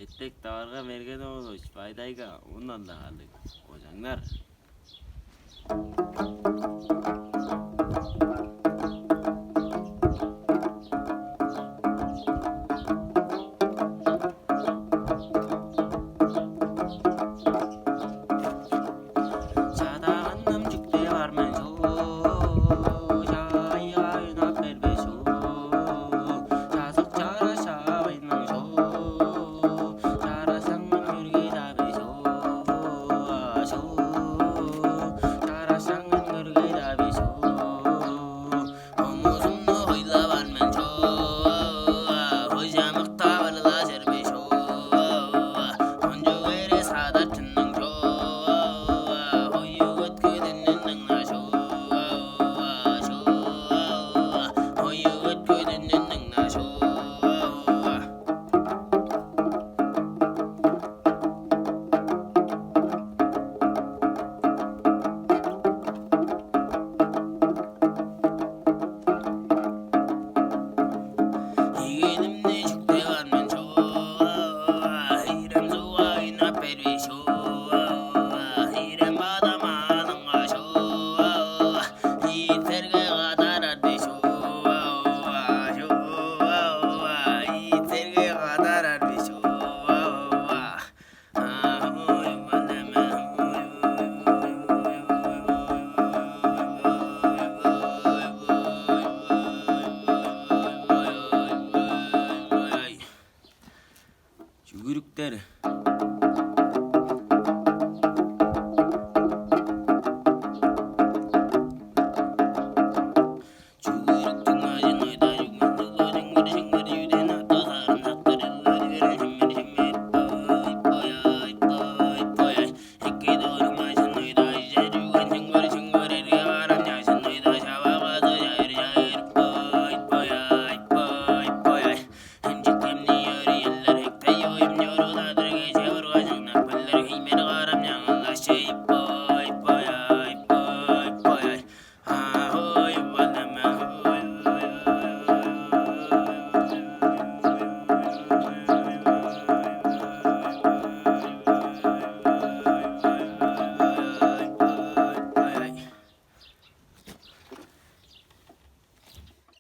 Ettek davarga mergen oluş faydayga ondan da aldık. Hocanlar. Sadağınım cükte var men şu. Şayya yunap berbe şu. Şazık çaraşa bayının şu. Çaraşanın mürgey dabe şu. Şu. Çaraşanın mürgey dabe şu. Omuzumda hoyla var men şu. Hocamıkta varla serbe şu. Oncu vere sadatının şu. Hoyu ötküdünün na şu. Şu. Hoyu ötküdünün na şu. Yeğenimde cükte var men şu. Hirem zuva oynap berbe şu. Hirem badamanın şu. Yiğitlerge kadar arbe şu. Şu. Yiğitlerge kadar arbe şu. Şu gürükler